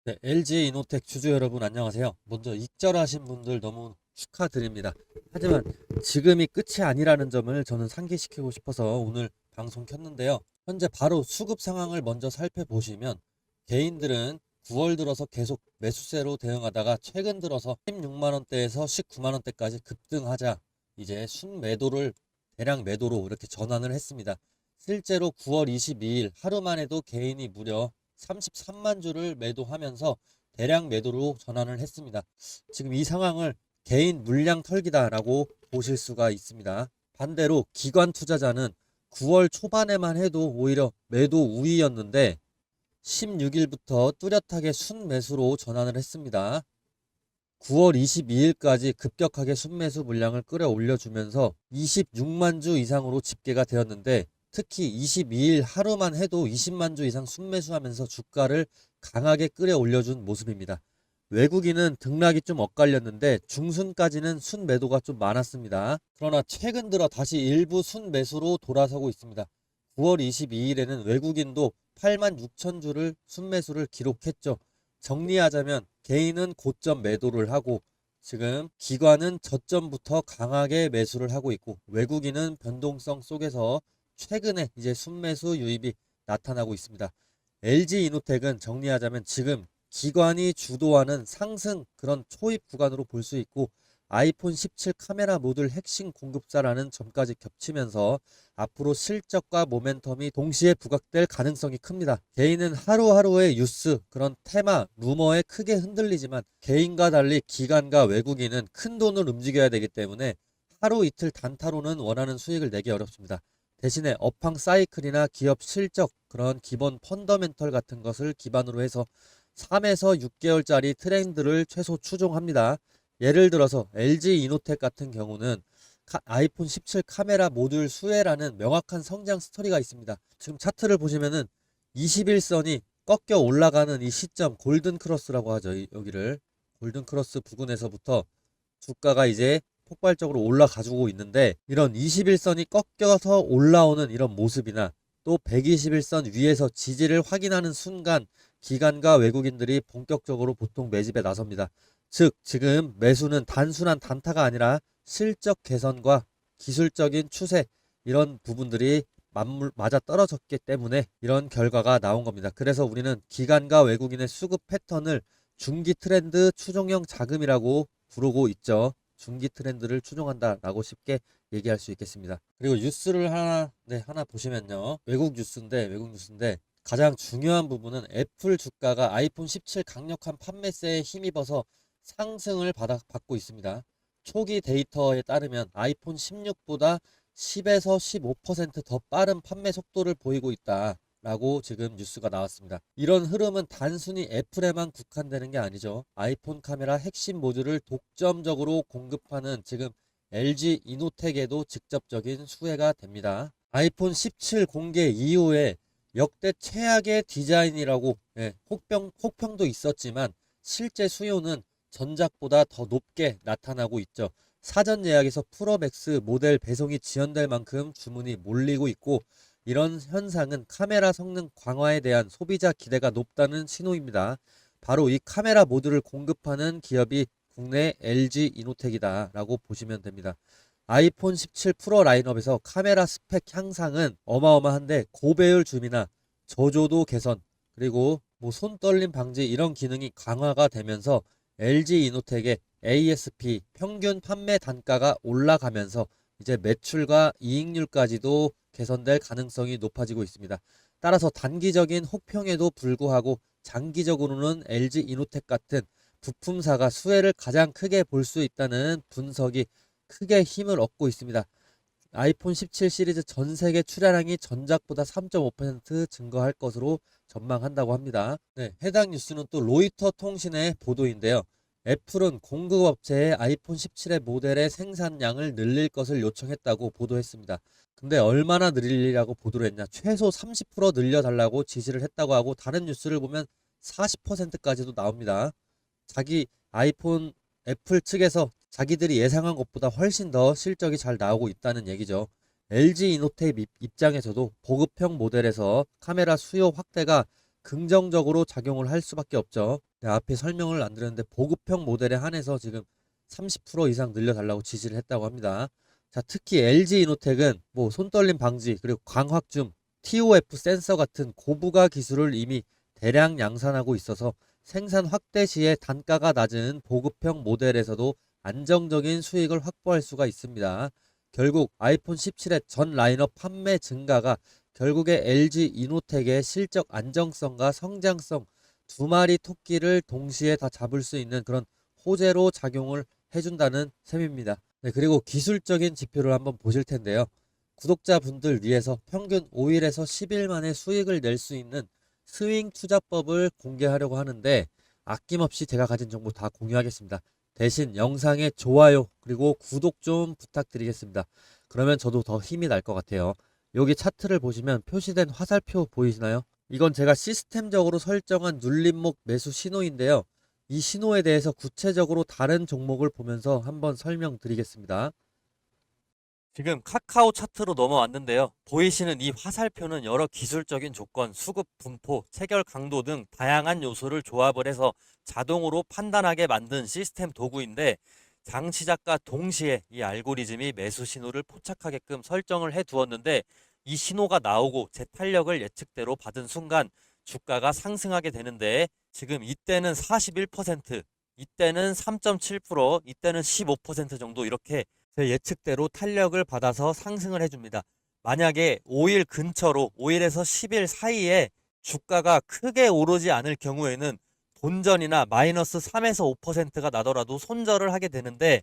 네, LG 이노텍 주주 여러분 안녕하세요. 먼저 익절하신 분들 너무 축하드립니다. 하지만 지금이 끝이 아니라는 점을 저는 상기시키고 싶어서 오늘 방송 켰는데요. 현재 바로 수급 상황을 먼저 살펴보시면 개인들은 9월 들어서 계속 매수세로 대응하다가 최근 들어서 16만 원대에서 19만 원대까지 급등하자 이제 순매도를 대량 매도로 이렇게 전환을 했습니다. 실제로 9월 22일 하루만 해도 개인이 무려 33만 주를 매도하면서 대량 매도로 전환을 했습니다. 지금 이 상황을 개인 물량 털기다라고 보실 수가 있습니다. 반대로 기관 투자자는 9월 초반에만 해도 오히려 매도 우위였는데 16일부터 뚜렷하게 순매수로 전환을 했습니다. 9월 22일까지 급격하게 순매수 물량을 끌어올려주면서 26만 주 이상으로 집계가 되었는데 특히 22일 하루만 해도 20만 주 이상 순매수하면서 주가를 강하게 끌어올려준 모습입니다. 외국인은 등락이 좀 엇갈렸는데 중순까지는 순매도가 좀 많았습니다. 그러나 최근 들어 다시 일부 순매수로 돌아서고 있습니다. 9월 22일에는 외국인도 8만 6천 주를 순매수를 기록했죠. 정리하자면 개인은 고점 매도를 하고 지금 기관은 저점부터 강하게 매수를 하고 있고 외국인은 변동성 속에서 최근에 이제 순매수 유입이 나타나고 있습니다. LG 이노텍은 정리하자면 지금 기관이 주도하는 상승 그런 초입 구간으로 볼 수 있고 아이폰 17 카메라 모듈 핵심 공급사라는 점까지 겹치면서 앞으로 실적과 모멘텀이 동시에 부각될 가능성이 큽니다. 개인은 하루하루의 뉴스, 그런 테마, 루머에 크게 흔들리지만 개인과 달리 기관과 외국인은 큰 돈을 움직여야 되기 때문에 하루 이틀 단타로는 원하는 수익을 내기 어렵습니다. 대신에 업황 사이클이나 기업 실적, 그런 기본 펀더멘털 같은 것을 기반으로 해서 3에서 6개월짜리 트렌드를 최소 추종합니다. 예를 들어서 LG 이노텍 같은 경우는 아이폰 17 카메라 모듈 수혜라는 명확한 성장 스토리가 있습니다. 지금 차트를 보시면은 21선이 꺾여 올라가는 이 시점 골든 크로스라고 하죠. 여기를 골든 크로스 부근에서부터 주가가 이제 폭발적으로 올라가지고 있는데 이런 21선이 꺾여서 올라오는 이런 모습이나 또 121선 위에서 지지를 확인하는 순간 기관과 외국인들이 본격적으로 보통 매집에 나섭니다. 즉 지금 매수는 단순한 단타가 아니라 실적 개선과 기술적인 추세 이런 부분들이 맞아 떨어졌기 때문에 이런 결과가 나온 겁니다. 그래서 우리는 기관과 외국인의 수급 패턴을 중기 트렌드 추종형 자금이라고 부르고 있죠. 중기 트렌드를 추종한다라고 쉽게 얘기할 수 있겠습니다. 그리고 뉴스를 하나 보시면요. 외국 뉴스인데 가장 중요한 부분은 애플 주가가 아이폰 17 강력한 판매세에 힘입어서 상승을 받고 있습니다. 초기 데이터에 따르면 아이폰 16보다 10에서 15%더 빠른 판매 속도를 보이고 있다라고 지금 뉴스가 나왔습니다. 이런 흐름은 단순히 애플에만 국한되는 게 아니죠. 아이폰 카메라 핵심 모듈을 독점적으로 공급하는 지금 LG 이노텍에도 직접적인 수혜가 됩니다. 아이폰 17 공개 이후에 역대 최악의 디자인이라고 혹평도 있었지만 실제 수요는 전작보다 더 높게 나타나고 있죠. 사전 예약에서 프로맥스 모델 배송이 지연될 만큼 주문이 몰리고 있고 이런 현상은 카메라 성능 강화에 대한 소비자 기대가 높다는 신호입니다. 바로 이 카메라 모듈을 공급하는 기업이 국내 LG 이노텍이다 라고 보시면 됩니다. 아이폰 17 프로 라인업에서 카메라 스펙 향상은 어마어마한데 고배율 줌이나 저조도 개선 그리고 손 떨림 방지 이런 기능이 강화가 되면서 LG 이노텍의 ASP 평균 판매 단가가 올라가면서 이제 매출과 이익률까지도 개선될 가능성이 높아지고 있습니다. 따라서 단기적인 혹평에도 불구하고 장기적으로는 LG 이노텍 같은 부품사가 수혜를 가장 크게 볼 수 있다는 분석이 크게 힘을 얻고 있습니다. 아이폰 17 시리즈 전 세계 출하량이 전작보다 3.5% 증가할 것으로 전망한다고 합니다. 네, 해당 뉴스는 또 로이터 통신의 보도인데요. 애플은 공급업체에 아이폰 17의 모델의 생산량을 늘릴 것을 요청했다고 보도했습니다. 근데 얼마나 늘리라고 보도를 했냐? 최소 30% 늘려달라고 지시를 했다고 하고 다른 뉴스를 보면 40%까지도 나옵니다. 자기 아이폰 애플 측에서 자기들이 예상한 것보다 훨씬 더 실적이 잘 나오고 있다는 얘기죠. LG 이노텍 입장에서도 보급형 모델에서 카메라 수요 확대가 긍정적으로 작용을 할 수밖에 없죠. 네, 앞에 설명을 안 드렸는데 보급형 모델에 한해서 지금 30% 이상 늘려달라고 지시를 했다고 합니다. 자, 특히 LG 이노텍은 뭐 손떨림 방지 그리고 광학줌, TOF 센서 같은 고부가 기술을 이미 대량 양산하고 있어서 생산 확대 시에 단가가 낮은 보급형 모델에서도 안정적인 수익을 확보할 수가 있습니다. 결국 아이폰 17의 전 라인업 판매 증가가 결국에 LG 이노텍의 실적 안정성과 성장성 두 마리 토끼를 동시에 다 잡을 수 있는 그런 호재로 작용을 해준다는 셈입니다. 네, 그리고 기술적인 지표를 한번 보실 텐데요. 구독자분들 위해서 평균 5일에서 10일 만에 수익을 낼 수 있는 스윙 투자법을 공개하려고 하는데 아낌없이 제가 가진 정보 다 공유하겠습니다. 대신 영상에 좋아요 그리고 구독 좀 부탁드리겠습니다. 그러면 저도 더 힘이 날 것 같아요. 여기 차트를 보시면 표시된 화살표 보이시나요? 이건 제가 시스템적으로 설정한 눌림목 매수 신호인데요. 이 신호에 대해서 구체적으로 다른 종목을 보면서 한번 설명드리겠습니다. 지금 카카오 차트로 넘어왔는데요. 보이시는 이 화살표는 여러 기술적인 조건, 수급 분포, 체결 강도 등 다양한 요소를 조합을 해서 자동으로 판단하게 만든 시스템 도구인데 장시작과 동시에 이 알고리즘이 매수 신호를 포착하게끔 설정을 해 두었는데 이 신호가 나오고 제 탄력을 예측대로 받은 순간 주가가 상승하게 되는데 지금 이때는 41%, 이때는 3.7%, 이때는 15% 정도 이렇게 제 예측대로 탄력을 받아서 상승을 해줍니다. 만약에 5일 근처로 5일에서 10일 사이에 주가가 크게 오르지 않을 경우에는 본전이나 마이너스 3에서 5%가 나더라도 손절을 하게 되는데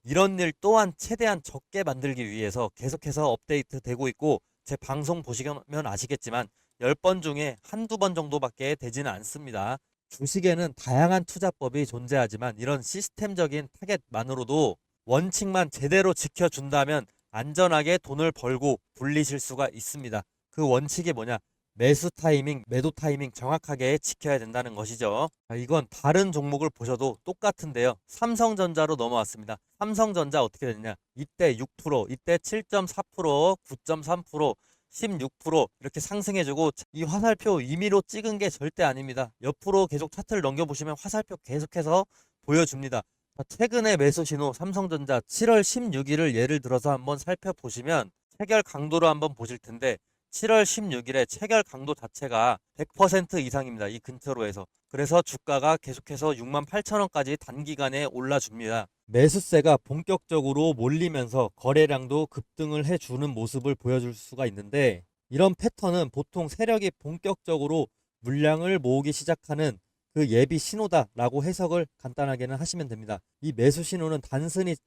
이런 일 또한 최대한 적게 만들기 위해서 계속해서 업데이트 되고 있고 제 방송 보시면 아시겠지만 10번 중에 한두 번 정도밖에 되지는 않습니다. 주식에는 다양한 투자법이 존재하지만 이런 시스템적인 타겟만으로도 원칙만 제대로 지켜준다면 안전하게 돈을 벌고 불리실 수가 있습니다. 그 원칙이 뭐냐? 매수 타이밍, 매도 타이밍 정확하게 지켜야 된다는 것이죠. 이건 다른 종목을 보셔도 똑같은데요. 삼성전자로 넘어왔습니다. 삼성전자 어떻게 됐냐? 이때 6%, 이때 7.4%, 9.3%, 16% 이렇게 상승해주고 이 화살표 임의로 찍은 게 절대 아닙니다. 옆으로 계속 차트를 넘겨보시면 화살표 계속해서 보여줍니다. 최근의 매수 신호 삼성전자 7월 16일을 예를 들어서 한번 살펴보시면 체결 강도로 한번 보실 텐데 7월 16일에 체결 강도 자체가 100% 이상입니다. 이 근처로 해서. 그래서 주가가 계속해서 68,000원까지 단기간에 올라줍니다. 매수세가 본격적으로 몰리면서 거래량도 급등을 해주는 모습을 보여줄 수가 있는데 이런 패턴은 보통 세력이 본격적으로 물량을 모으기 시작하는 그 예비 신호다라고 해석을 간단하게는 하시면 됩니다. 이 매수 신호는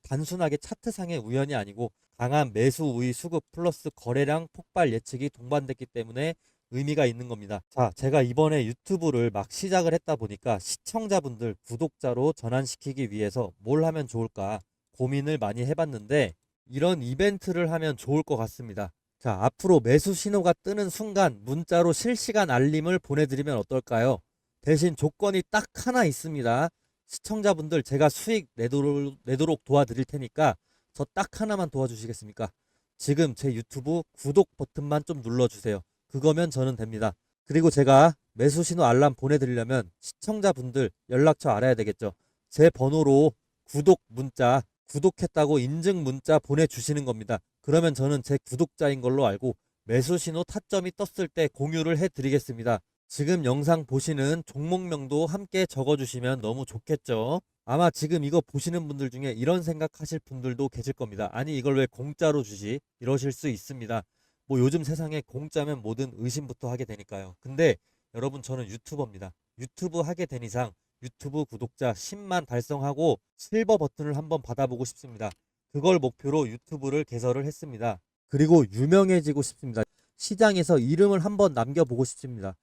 단순하게 차트상의 우연이 아니고 강한 매수 우위 수급 플러스 거래량 폭발 예측이 동반됐기 때문에 의미가 있는 겁니다. 자, 제가 이번에 유튜브를 막 시작을 했다 보니까 시청자분들 구독자로 전환시키기 위해서 뭘 하면 좋을까 고민을 많이 해봤는데 이런 이벤트를 하면 좋을 것 같습니다. 자, 앞으로 매수 신호가 뜨는 순간 문자로 실시간 알림을 보내드리면 어떨까요? 대신 조건이 딱 하나 있습니다. 시청자분들 제가 수익 내도록 도와드릴 테니까 저 딱 하나만 도와주시겠습니까? 지금 제 유튜브 구독 버튼만 좀 눌러주세요. 그거면 저는 됩니다. 그리고 제가 매수 신호 알람 보내드리려면 시청자분들 연락처 알아야 되겠죠. 제 번호로 구독 문자, 구독했다고 인증 문자 보내주시는 겁니다. 그러면 저는 제 구독자인 걸로 알고 매수 신호 타점이 떴을 때 공유를 해드리겠습니다. 지금 영상 보시는 종목명도 함께 적어주시면 너무 좋겠죠. 아마 지금 이거 보시는 분들 중에 이런 생각하실 분들도 계실 겁니다. 아니 이걸 왜 공짜로 주지? 이러실 수 있습니다. 뭐 요즘 세상에 공짜면 뭐든 의심부터 하게 되니까요. 근데 여러분 저는 유튜버입니다. 유튜브 하게 된 이상 유튜브 구독자 10만 달성하고 실버 버튼을 한번 받아보고 싶습니다. 그걸 목표로 유튜브를 개설을 했습니다. 그리고 유명해지고 싶습니다. 시장에서 이름을 한번 남겨보고 싶습니다.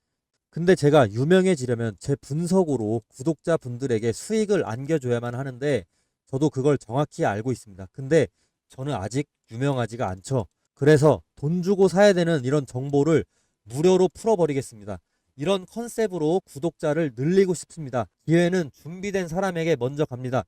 근데 제가 유명해지려면 제 분석으로 구독자분들에게 수익을 안겨줘야만 하는데 저도 그걸 정확히 알고 있습니다. 근데 저는 아직 유명하지가 않죠. 그래서 돈 주고 사야 되는 이런 정보를 무료로 풀어버리겠습니다. 이런 컨셉으로 구독자를 늘리고 싶습니다. 기회는 준비된 사람에게 먼저 갑니다.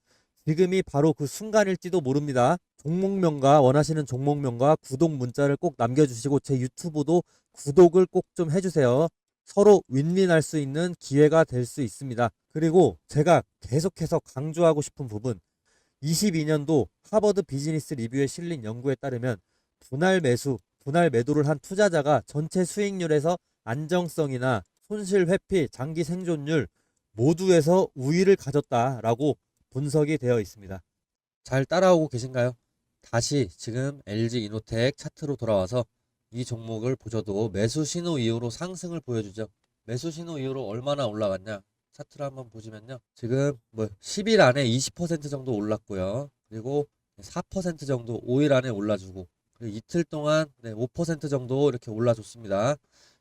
지금이 바로 그 순간일지도 모릅니다. 종목명과 원하시는 종목명과 구독 문자를 꼭 남겨주시고 제 유튜브도 구독을 꼭 좀 해주세요. 서로 윈윈할 수 있는 기회가 될 수 있습니다. 그리고 제가 계속해서 강조하고 싶은 부분, 22년도 하버드 비즈니스 리뷰에 실린 연구에 따르면 분할 매도를 한 투자자가 전체 수익률에서 안정성이나 손실 회피, 장기 생존율 모두에서 우위를 가졌다라고 분석이 되어 있습니다. 잘 따라오고 계신가요? 다시 지금 LG 이노텍 차트로 돌아와서 이 종목을 보셔도 매수 신호 이후로 상승을 보여주죠. 매수 신호 이후로 얼마나 올라갔냐? 차트를 한번 보시면요. 지금 뭐 10일 안에 20% 정도 올랐고요. 그리고 4% 정도 5일 안에 올라주고, 그리고 이틀 동안 5% 정도 이렇게 올라줬습니다.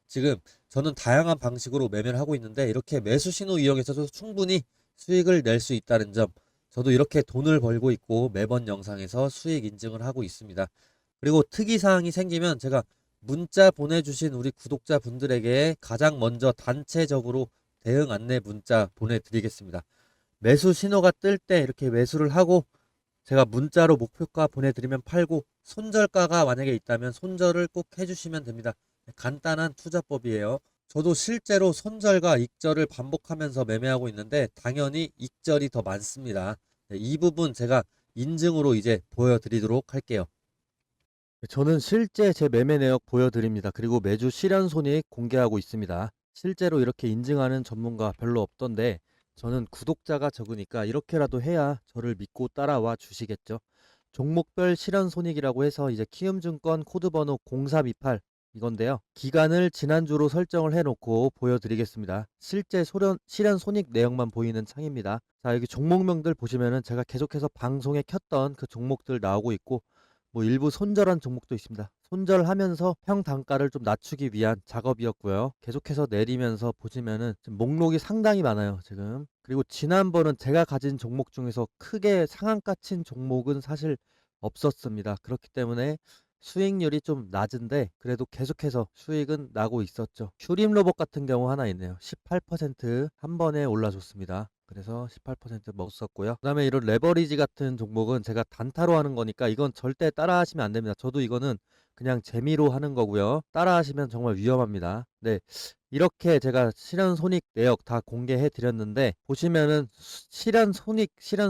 지금 저는 다양한 방식으로 매매를 하고 있는데 이렇게 매수 신호 이용해서도 충분히 수익을 낼 수 있다는 점, 저도 이렇게 돈을 벌고 있고 매번 영상에서 수익 인증을 하고 있습니다. 그리고 특이사항이 생기면 제가 문자 보내주신 우리 구독자분들에게 가장 먼저 단체적으로 대응 안내 문자 보내드리겠습니다. 매수 신호가 뜰 때 이렇게 매수를 하고 제가 문자로 목표가 보내드리면 팔고, 손절가가 만약에 있다면 손절을 꼭 해주시면 됩니다. 간단한 투자법이에요. 저도 실제로 손절과 익절을 반복하면서 매매하고 있는데 당연히 익절이 더 많습니다. 이 부분 제가 인증으로 이제 보여드리도록 할게요. 저는 실제 제 매매 내역 보여드립니다. 그리고 매주 실현 손익 공개하고 있습니다. 실제로 이렇게 인증하는 전문가 별로 없던데 저는 구독자가 적으니까 이렇게라도 해야 저를 믿고 따라와 주시겠죠. 종목별 실현 손익이라고 해서 이제 키움증권 코드번호 0428 이건데요. 기간을 지난주로 설정을 해놓고 보여드리겠습니다. 실제 실현 손익 내역만 보이는 창입니다. 자, 여기 종목명들 보시면은 제가 계속해서 방송에 켰던 그 종목들 나오고 있고, 뭐 일부 손절한 종목도 있습니다. 손절하면서 평단가를 좀 낮추기 위한 작업이었고요. 계속해서 내리면서 보시면은 지금 목록이 상당히 많아요, 지금. 그리고 지난번은 제가 가진 종목 중에서 크게 상한가 친 종목은 사실 없었습니다. 그렇기 때문에 수익률이 좀 낮은데 그래도 계속해서 수익은 나고 있었죠. 슈림 로봇 같은 경우 하나 있네요. 18%한 번에 올라줬습니다. 그래서 18% 먹었었고요. 그다음에 이런 레버리지 같은 종목은 제가 단타로 하는 거니까 이건 절대 따라 하시면 안 됩니다. 저도 이거는 그냥 재미로 하는 거고요. 따라 하시면 정말 위험합니다. 네. 이렇게 제가 실현 손익 내역 다 공개해 드렸는데 보시면은 실현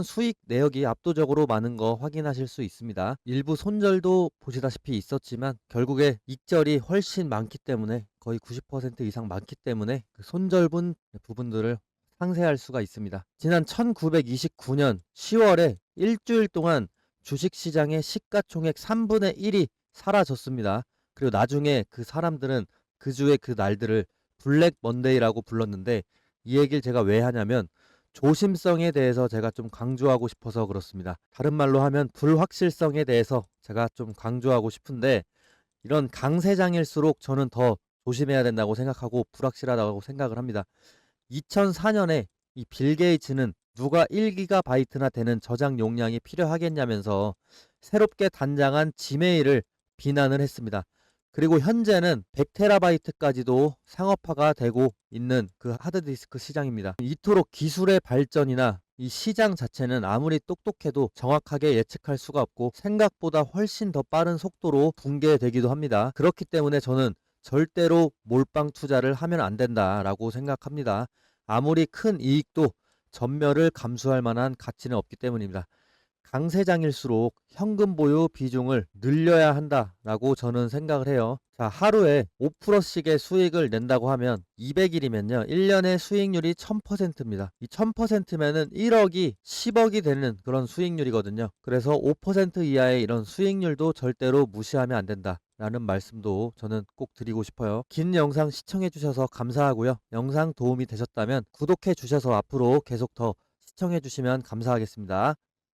수익 내역이 압도적으로 많은 거 확인하실 수 있습니다. 일부 손절도 보시다시피 있었지만 결국에 익절이 훨씬 많기 때문에, 거의 90% 이상 많기 때문에 그 손절분 부분들을 상쇄할 수가 있습니다. 지난 1929년 10월에 일주일 동안 주식시장의 시가총액 3분의 1이 사라졌습니다. 그리고 나중에 그 사람들은 그 주의 그 날들을 블랙 먼데이라고 불렀는데, 이 얘기를 제가 왜 하냐면 조심성에 대해서 제가 좀 강조하고 싶어서 그렇습니다. 다른 말로 하면 불확실성에 대해서 제가 좀 강조하고 싶은데, 이런 강세장일수록 저는 더 조심해야 된다고 생각하고 불확실하다고 생각을 합니다. 2004년에 이 빌 게이츠는 누가 1기가바이트나 되는 저장 용량이 필요하겠냐면서 새롭게 단장한 지메일을 비난을 했습니다. 그리고 현재는 100테라바이트까지도 상업화가 되고 있는 그 하드디스크 시장입니다. 이토록 기술의 발전이나 이 시장 자체는 아무리 똑똑해도 정확하게 예측할 수가 없고 생각보다 훨씬 더 빠른 속도로 붕괴되기도 합니다. 그렇기 때문에 저는 절대로 몰빵 투자를 하면 안 된다라고 생각합니다. 아무리 큰 이익도 전멸을 감수할 만한 가치는 없기 때문입니다. 강세장일수록 현금 보유 비중을 늘려야 한다라고 저는 생각을 해요. 자, 하루에 5%씩의 수익을 낸다고 하면 200일이면요. 1년의 수익률이 1000%입니다. 이 1000%면은 1억이 10억이 되는 그런 수익률이거든요. 그래서 5% 이하의 이런 수익률도 절대로 무시하면 안 된다 라는 말씀도 저는 꼭 드리고 싶어요. 긴 영상 시청해 주셔서 감사하고요. 영상 도움이 되셨다면 구독해 주셔서 앞으로 계속 더 시청해 주시면 감사하겠습니다.